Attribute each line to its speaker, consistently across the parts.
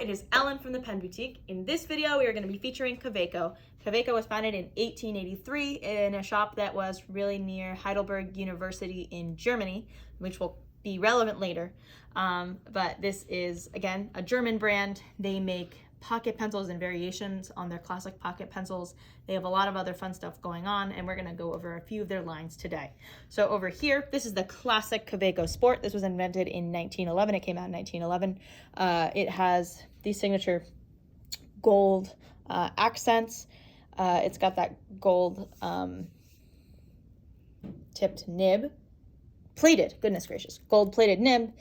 Speaker 1: it is Ellen from the Pen Boutique. In this video, we are going to be featuring Kaweco. Kaweco was founded in 1883 in a shop that was really near Heidelberg University in Germany, which will be relevant later. But this is, again, a German brand. They make pocket pencils and variations on their classic pocket pencils. They have a lot of other fun stuff going on, and we're going to go over a few of their lines today. So over here, this is the classic Kaweco Sport. This was invented in 1911. It came out in 1911. It has the signature gold accents. It's got that gold tipped nib. Plated, goodness gracious, gold plated nib.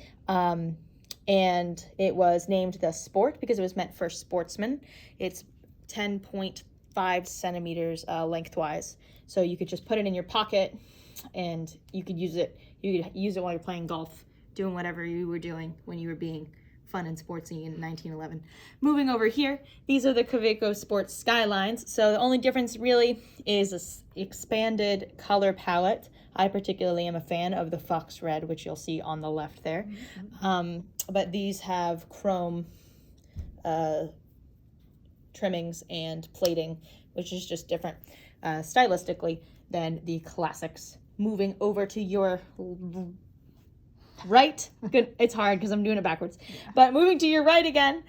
Speaker 1: And it was named the Sport because it was meant for sportsmen. It's 10.5 centimeters lengthwise. So you could just put it in your pocket and you could use it. You could use it while you're playing golf, doing whatever you were doing when you were being fun and sportsy in 1911. Moving over here, these are the Kaweco Sports Skylines. So the only difference really is this expanded color palette. I particularly am a fan of the Fox Red, which you'll see on the left there. But these have chrome trimmings and plating, which is just different stylistically than the classics. Moving over to your right, good, it's hard because I'm doing it backwards, but moving to your right again,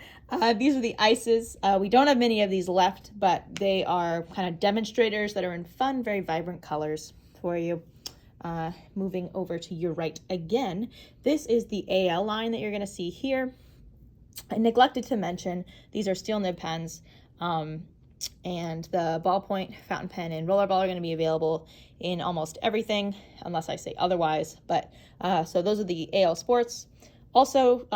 Speaker 1: these are the IIs. We don't have many of these left, but they are kind of demonstrators that are in fun, very vibrant colors for you. Moving over to your right again, this is the AL line that you're going to see here. I neglected to mention these are steel nib pens, and the ballpoint, fountain pen, and rollerball are going to be available in almost everything unless I say otherwise. But so those are the AL Sports. Also,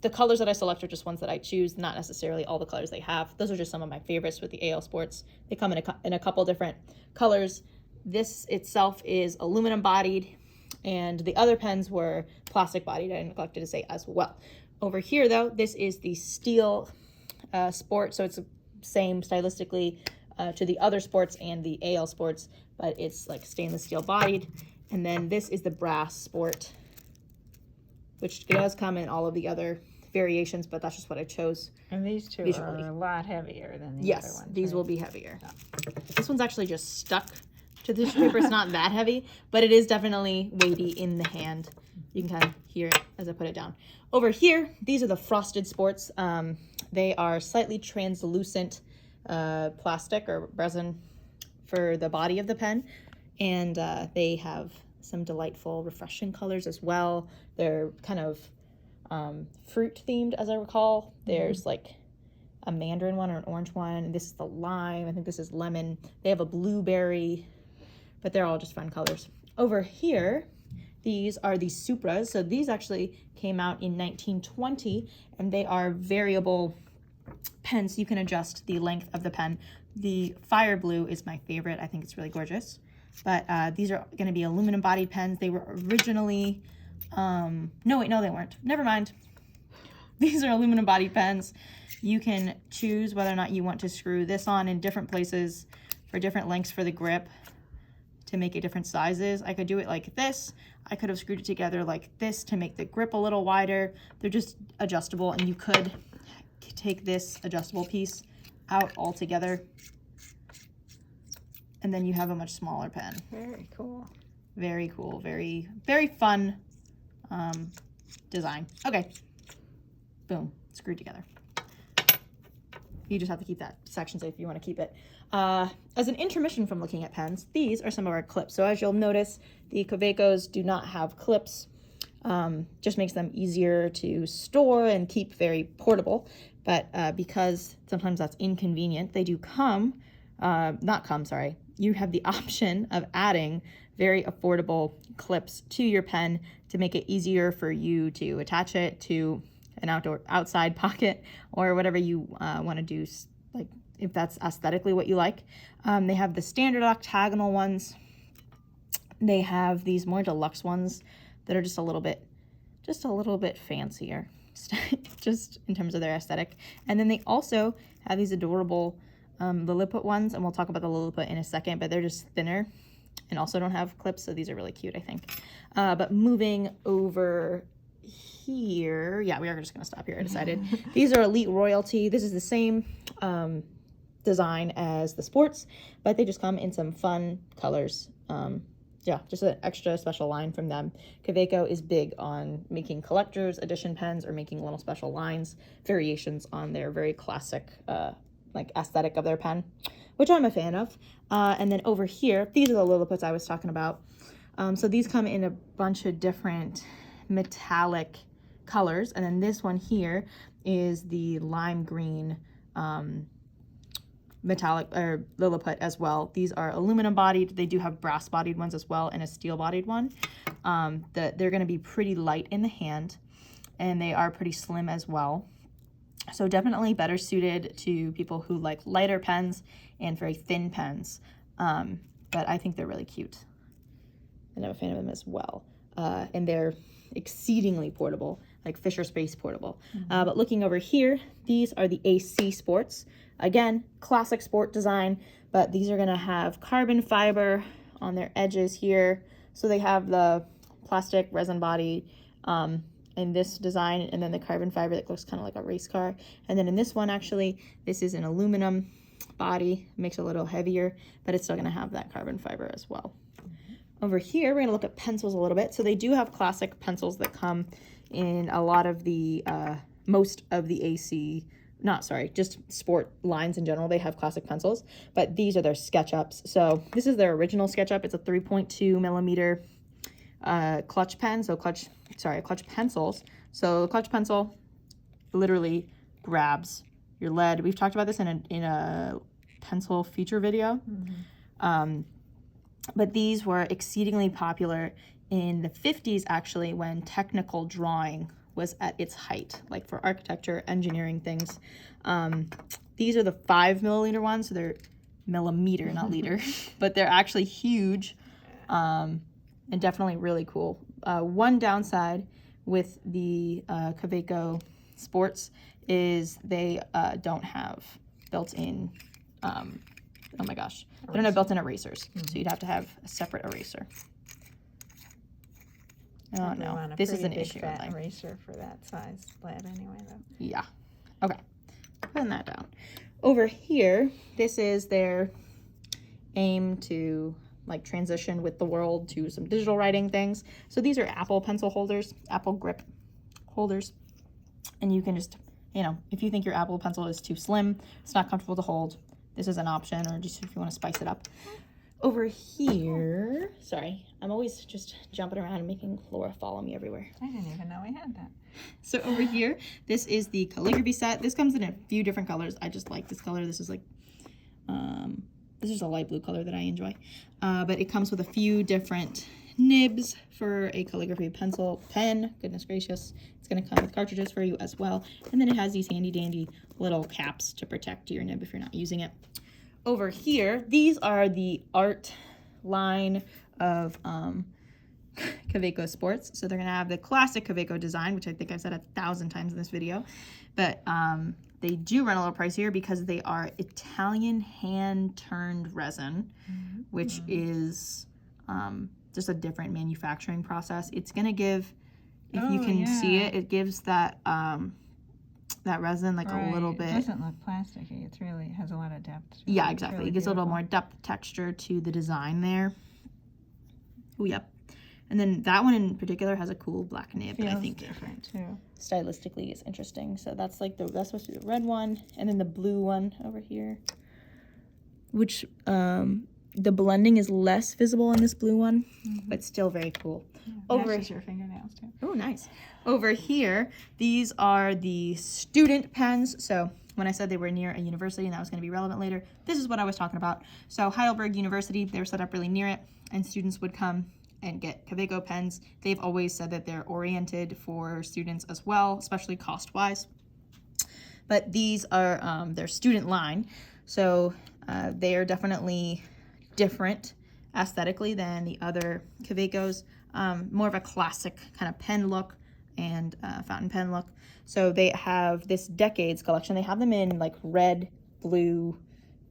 Speaker 1: the colors that I select are just ones that I choose, not necessarily all the colors they have. Those are just some of my favorites with the AL Sports. They come in a couple different colors. This itself is aluminum bodied, and the other pens were plastic bodied. I neglected to say as well. Over here, though, this is the steel Sport, so it's the same stylistically to the other Sports and the AL Sports, but it's like stainless steel bodied. And then this is the brass Sport, which does come in all of the other variations, but that's just what I chose.
Speaker 2: And these two
Speaker 1: visually.
Speaker 2: are a lot heavier than the other ones.
Speaker 1: Yes, these
Speaker 2: right?
Speaker 1: will be heavier. Yeah. This one's actually just stuck to the tissue paper. It's not that heavy, but it is definitely weighty in the hand. You can kind of hear it as I put it down. Over here, these are the frosted Sports. They are slightly translucent plastic or resin for the body of the pen, and they have some delightful, refreshing colors as well. They're kind of fruit themed, as I recall. There's like a mandarin one or an orange one. This is the lime. I think this is lemon. They have a blueberry, but they're all just fun colors. Over here, these are the Supras. So these actually came out in 1920, and they are variable pens. You can adjust the length of the pen. The fire blue is my favorite. I think it's really gorgeous. But these are going to be aluminum bodied pens. They were originally, no, they weren't. Never mind. These are aluminum bodied pens. You can choose whether or not you want to screw this on in different places for different lengths for the grip to make it different sizes. I could do it like this. I could have screwed it together like this to make the grip a little wider. They're just adjustable, and you could take this adjustable piece out altogether, and then you have a much smaller pen.
Speaker 2: Very cool.
Speaker 1: Very cool. Very, very fun design. Okay. Boom. Screwed together. You just have to keep that section safe if you want to keep it. As an intermission from looking at pens, these are some of our clips. So as you'll notice, the Kawecos do not have clips. Just makes them easier to store and keep very portable. But because sometimes that's inconvenient, they do come, you have the option of adding very affordable clips to your pen to make it easier for you to attach it to an outside pocket or whatever you want to do, like if that's aesthetically what you like. They have the standard octagonal ones. They have these more deluxe ones that are just a little bit fancier, just in terms of their aesthetic. And then they also have these adorable Lilliput ones, and we'll talk about the Lilliput in a second, but they're just thinner and also don't have clips, so these are really cute, I think. But moving over here, yeah, we are just going to stop here, I decided. These are Elite Royalty. This is the same design as the Sports, but they just come in some fun colors. Yeah, just an extra special line from them. Kaweco is big on making collector's edition pens or making little special lines, variations on their very classic like aesthetic of their pen, which I'm a fan of. And then over here, these are the Lilliputites I was talking about. So these come in a bunch of different metallic colors. And then this one here is the lime green metallic or Lilliput as well. These are aluminum bodied. They do have brass bodied ones as well and a steel bodied one. They're going to be pretty light in the hand, and they are pretty slim as well. So definitely better suited to people who like lighter pens and very thin pens. But I think they're really cute, and I'm a fan of them as well. And they're exceedingly portable, like Fisher Space portable. But looking over here, these are the AC Sports. Again, classic sport design, but these are gonna have carbon fiber on their edges here. So they have the plastic resin body in this design, and then the carbon fiber that looks kind of like a race car. And then in this one, actually, this is an aluminum body, makes it a little heavier, but it's still gonna have that carbon fiber as well. Over here, we're gonna look at pencils a little bit. So they do have classic pencils that come in a lot of the, most of the AC, just sport lines in general. They have classic pencils, but these are their SketchUps. So this is their original SketchUp. It's a 3.2 millimeter clutch pen. So clutch pencils. So the clutch pencil literally grabs your lead. We've talked about this in a pencil feature video. But these were exceedingly popular in the 50s, actually, when technical drawing was at its height, like for architecture, engineering things. These are the 5 milliliter ones, so they're millimeter, not liter, but they're actually huge and definitely really cool. One downside with the Kaweco Sports is they don't have built-in, oh my gosh, they don't have built-in erasers, so you'd have to have a separate eraser. Oh no, this is an issue.
Speaker 2: Fat eraser for that size lead anyway, though.
Speaker 1: Yeah. Okay. Putting that down. Over here, this is their aim to like transition with the world to some digital writing things. So these are Apple pencil holders, Apple grip holders, and you can just, you know, if you think your Apple pencil is too slim, it's not comfortable to hold, this is an option, or just if you want to spice it up. Over here, sorry, I'm always just jumping around and making Laura follow me everywhere.
Speaker 2: I didn't even know we had that.
Speaker 1: So over here, this is the calligraphy set. This comes in a few different colors. I just like this color. This is like, this is a light blue color that I enjoy. But it comes with a few different nibs for a calligraphy pencil pen. Goodness gracious. It's going to come with cartridges for you as well. And then it has these handy dandy little caps to protect your nib if you're not using it. Over here, these are the art line of Kaweco Sports. So they're going to have the classic Kaweco design, which I think I've said 1,000 times in this video. But they do run a little pricier because they are Italian hand-turned resin, which is just a different manufacturing process. It's going to give, if you can see it, it gives that that resin like a little bit.
Speaker 2: It doesn't look plasticky. It's really, it has a lot of depth.
Speaker 1: Yeah, exactly. Really it gives beautiful. A little more depth texture to the design there. Oh, yep. And then that one in particular has a cool black nib.
Speaker 2: Feels
Speaker 1: I think
Speaker 2: different too.
Speaker 1: Stylistically is interesting. So that's like that's supposed to be the red one, and then the blue one over here, which the blending is less visible in this blue one, but still very cool.
Speaker 2: Yeah,
Speaker 1: over
Speaker 2: matches your fingernails too.
Speaker 1: Oh, nice. Over here, these are the student pens. So when I said they were near a university and that was going to be relevant later, this is what I was talking about. So Heidelberg University, they were set up really near it, and students would come and get Kaweco pens. They've always said that they're oriented for students as well, especially cost-wise. But these are their student line. So they are definitely different aesthetically than the other Kawecos. More of a classic kind of pen look and fountain pen look. So they have this Decades collection. They have them in like red, blue,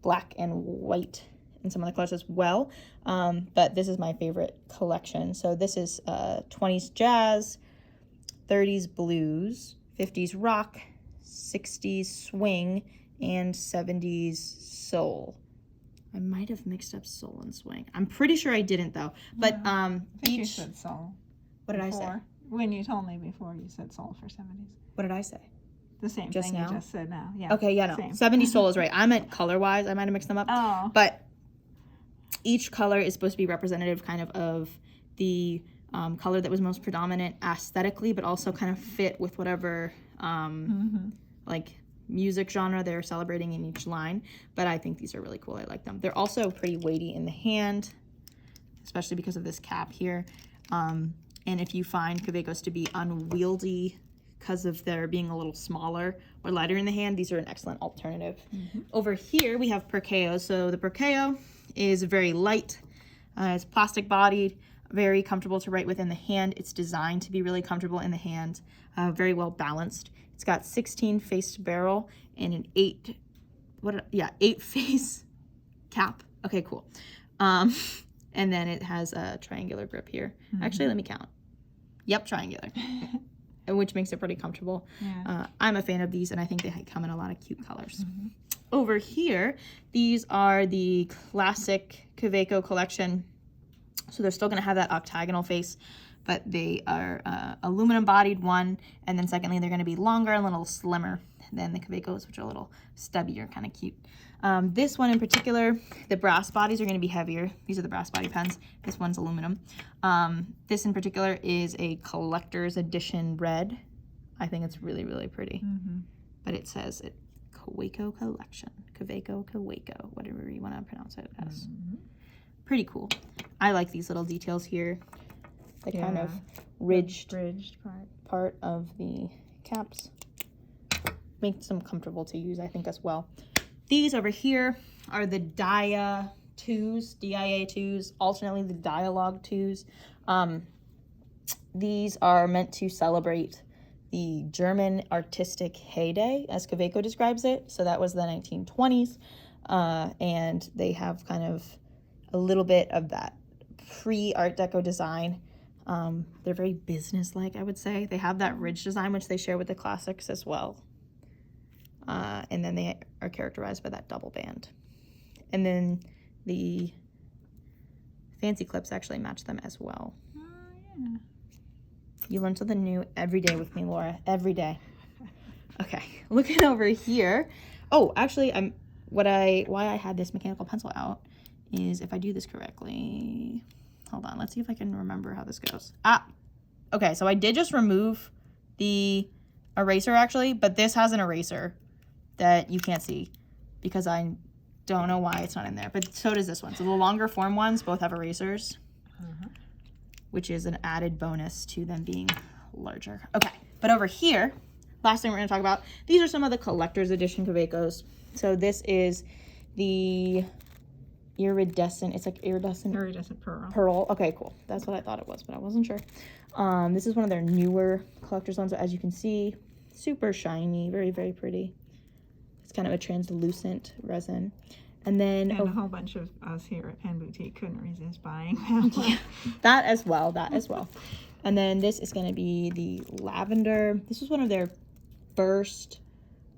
Speaker 1: black, and white and some other colors as well. But this is my favorite collection. So this is 20s Jazz, 30s blues, 50s rock, 60s swing, and 70s soul. I might have mixed up soul and swing. I'm pretty sure I didn't though. But
Speaker 2: I think you
Speaker 1: each
Speaker 2: said soul.
Speaker 1: what did I say?
Speaker 2: Before. When you told me before, you said soul for 70s.
Speaker 1: What did I say?
Speaker 2: The same
Speaker 1: Just
Speaker 2: thing
Speaker 1: now?
Speaker 2: you just said now. Yeah.
Speaker 1: Okay, yeah, no.
Speaker 2: Same.
Speaker 1: 70s soul is right. I meant color-wise. I might have mixed them up.
Speaker 2: Oh.
Speaker 1: But each color is supposed to be representative kind of the color that was most predominant aesthetically, but also kind of fit with whatever like music genre they're celebrating in each line. But I think these are really cool. I like them. They're also pretty weighty in the hand, especially because of this cap here. And if you find Kawecos to be unwieldy because of their being a little smaller or lighter in the hand, these are an excellent alternative. Over here we have Percayo. So the Percayo is very light. It's plastic bodied, very comfortable to write with in the hand. It's designed to be really comfortable in the hand, very well balanced. It's got 16 faced barrel and an 8 face cap. Okay, cool. And then it has a triangular grip here. Actually, let me count. Yep, triangular. Which makes it pretty comfortable.
Speaker 2: Yeah.
Speaker 1: I'm a fan of these, and I think they come in a lot of cute colors. Over here, these are the classic Kaweco Collection. So they're still going to have that octagonal face, but they are aluminum bodied, one, and then secondly, they're going to be longer and a little slimmer than the Kawecos, which are a little stubbier, kind of cute. This one in particular, the brass bodies are going to be heavier. These are the brass body pens. This one's aluminum. This in particular is a collector's edition red. I think it's really, really pretty. But it says it Kaweco Collection. Kaweco, whatever you want to pronounce it as. Pretty cool. I like these little details here. The kind of ridged part of the caps. Makes them comfortable to use, I think, as well. These over here are the Daya IIs, DIA 2s, alternately the Dialogue 2s. These are meant to celebrate the German artistic heyday, as Kaweco describes it. So that was the 1920s. And they have kind of a little bit of that pre-Art Deco design. They're very business-like, I would say. They have that ridge design, which they share with the classics as well. And then they are characterized by that double band. And then the fancy clips actually match them as well.
Speaker 2: Oh, yeah.
Speaker 1: You learn something new every day with me, Laura. Every day. Okay, looking over here. Oh, actually, why I had this mechanical pencil out is, if I do this correctly, hold on, let's see if I can remember how this goes. Okay, so I did just remove the eraser actually, but this has an eraser that you can't see because I don't know why it's not in there, but so does this one. So the longer form ones both have erasers, which is an added bonus to them being larger. Okay, but over here, last thing we're gonna talk about, these are some of the collector's edition Kawecos. So this is the iridescent, it's like iridescent pearl. Okay, cool. That's what I thought it was, but I wasn't sure. This is one of their newer collector's ones. So as you can see, super shiny, very, very pretty. It's kind of a translucent resin. And then
Speaker 2: a whole bunch of us here at Pen Boutique couldn't resist buying that one.
Speaker 1: Yeah, that as well. And then this is going to be the lavender. This was one of their first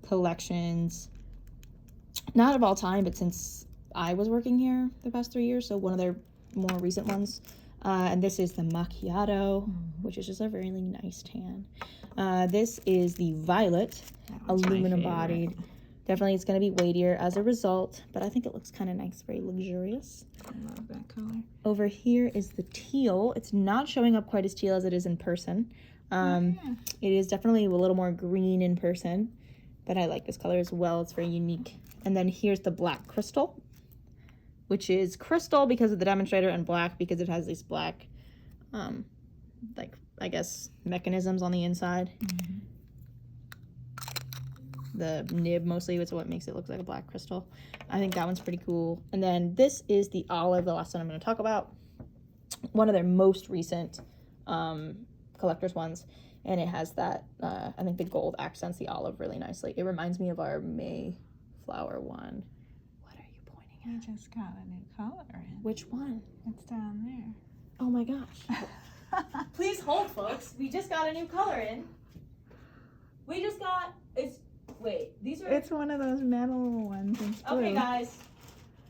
Speaker 1: collections, not of all time, but since I was working here the past 3 years, so one of their more recent ones. And this is the macchiato, which is just a very nice tan. This is the violet, aluminum bodied. Definitely it's going to be weightier as a result, but I think it looks kind of nice, very luxurious.
Speaker 2: I love that color.
Speaker 1: Over here is the teal. It's not showing up quite as teal as it is in person. It is definitely a little more green in person, but I like this color as well. It's very unique. And then here's the black crystal, which is crystal because of the demonstrator and black because it has these black, like, I guess, mechanisms on the inside. The nib mostly is what makes it look like a black crystal. I think that one's pretty cool. And then this is the olive, the last one I'm going to talk about. One of their most recent collector's ones. And it has that, I think the gold accents the olive really nicely. It reminds me of our Mayflower one. What are you pointing at?
Speaker 2: You just got a new color in.
Speaker 1: Which one?
Speaker 2: It's down there.
Speaker 1: Oh my gosh. Please hold, folks. We just got a new color in. We just got, these are...
Speaker 2: It's one of those metal ones. It's blue.
Speaker 1: Okay, guys.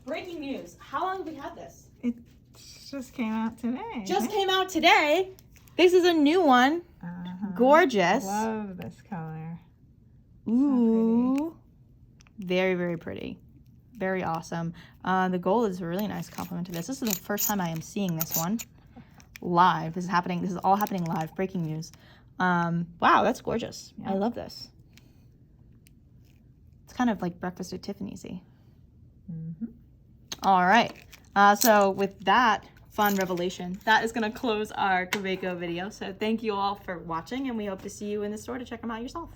Speaker 1: Breaking news. How long have we had this?
Speaker 2: It just came out today.
Speaker 1: Just came out today. This is a new one. Gorgeous.
Speaker 2: Love this color.
Speaker 1: Ooh.
Speaker 2: So
Speaker 1: very, very pretty. Very awesome. The gold is a really nice compliment to this. This is the first time I am seeing this one live. This is happening. This is all happening live. Breaking news. Wow, that's gorgeous.
Speaker 2: Yeah.
Speaker 1: I love this. It's kind of like Breakfast at Tiffany's-y. All right. So with that fun revelation, that is going to close our Kaweco video. So thank you all for watching, and we hope to see you in the store to check them out yourself.